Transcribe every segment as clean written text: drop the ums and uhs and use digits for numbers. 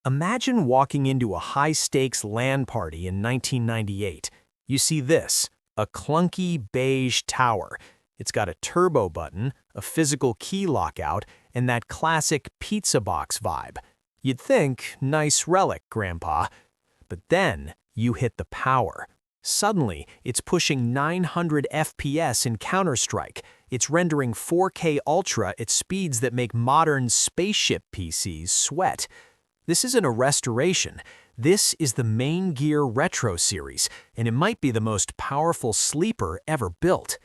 Imagine walking into a high-stakes LAN party in 1998. You see this, a clunky beige tower. It's got a turbo button, a physical key lockout, and that classic pizza box vibe. You'd think, nice relic, Grandpa. But then, you hit the power. Suddenly, it's pushing 900 FPS in Counter-Strike. It's rendering 4K Ultra at speeds that make modern spaceship PCs sweat. This isn't a restoration. This is the Maingear Retro series, and it might be the most powerful sleeper ever built.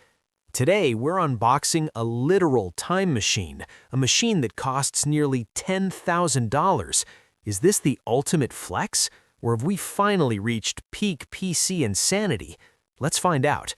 Today, we're unboxing a literal time machine, a machine that costs nearly $10,000. Is this the ultimate flex? Or have we finally reached peak PC insanity? Let's find out.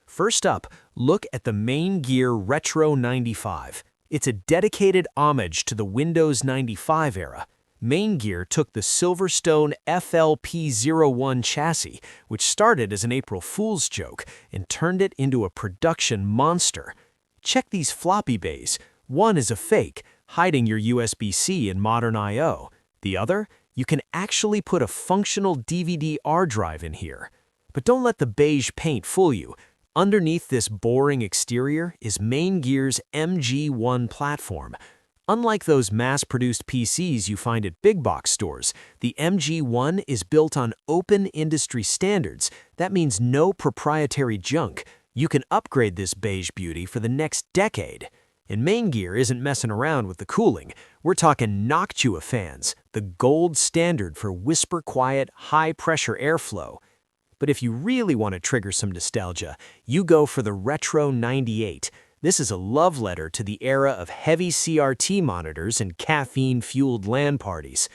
First up, look at the Maingear Retro95. It's a dedicated homage to the Windows 95 era. Maingear took the Silverstone FLP01 chassis, which started as an April Fool's joke, and turned it into a production monster. Check these floppy bays. One is a fake, hiding your USB-C and modern I/O. The other, you can actually put a functional DVD-R drive in here. But don't let the beige paint fool you. Underneath this boring exterior is Maingear's MG1 platform. Unlike those mass-produced PCs you find at big box stores, the MG1 is built on open industry standards. That means no proprietary junk. You can upgrade this beige beauty for the next decade. And Maingear isn't messing around with the cooling. We're talking Noctua fans, the gold standard for whisper-quiet, high-pressure airflow. But if you really want to trigger some nostalgia, you go for the Retro98. This is a love letter to the era of heavy CRT monitors and caffeine-fueled LAN parties.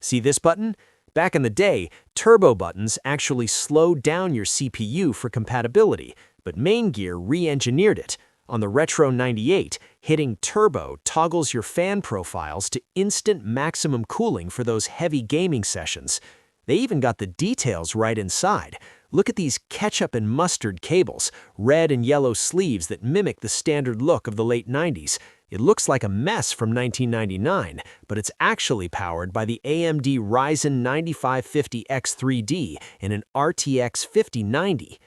See this button? Back in the day, turbo buttons actually slowed down your CPU for compatibility, but Maingear re-engineered it. On the Retro98, hitting turbo toggles your fan profiles to instant maximum cooling for those heavy gaming sessions. They even got the details right inside. Look at these ketchup and mustard cables, red and yellow sleeves that mimic the standard look of the late 90s. It looks like a mess from 1999, but it's actually powered by the AMD Ryzen 9550X3D and an RTX 5090.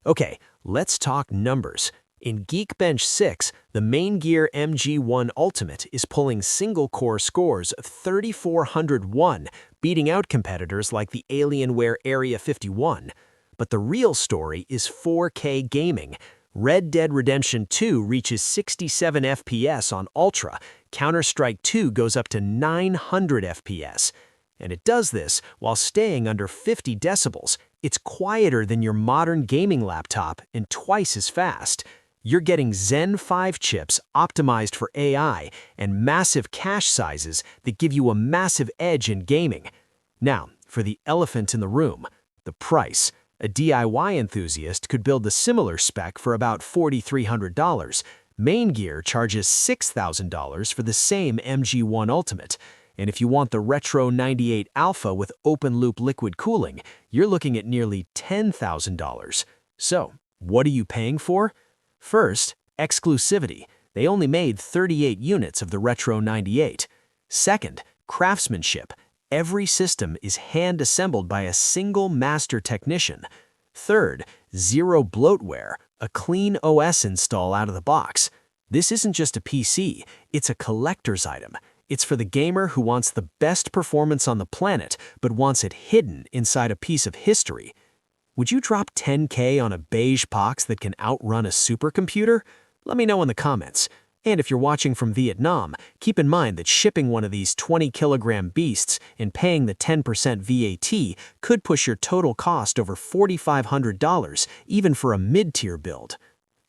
Okay, let's talk numbers. In Geekbench 6, the Maingear MG1 Ultimate is pulling single-core scores of 3401, beating out competitors like the Alienware Area 51. But the real story is 4K gaming. Red Dead Redemption 2 reaches 67 FPS on Ultra. Counter-Strike 2 goes up to 900 FPS. And it does this while staying under 50 decibels. It's quieter than your modern gaming laptop and twice as fast. You're getting Zen 5 chips optimized for AI and massive cache sizes that give you a massive edge in gaming. Now, for the elephant in the room, the price. A DIY enthusiast could build a similar spec for about $4,300. Maingear charges $6,000 for the same MG1 Ultimate. And if you want the Retro98 Alpha with open-loop liquid cooling, you're looking at nearly $10,000. So, what are you paying for? First, exclusivity. They only made 38 units of the Retro98. Second, craftsmanship. Every system is hand-assembled by a single master technician. Third, zero bloatware, a clean OS install out of the box. This isn't just a PC, it's a collector's item. It's for the gamer who wants the best performance on the planet, but wants it hidden inside a piece of history. Would you drop $10K on a beige box that can outrun a supercomputer? Let me know in the comments. And if you're watching from Vietnam, keep in mind that shipping one of these 20-kilogram beasts and paying the 10% VAT could push your total cost over $4,500, even for a mid-tier build.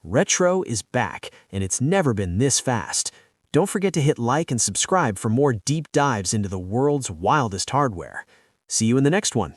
Retro is back, and it's never been this fast. Don't forget to hit like and subscribe for more deep dives into the world's wildest hardware. See you in the next one.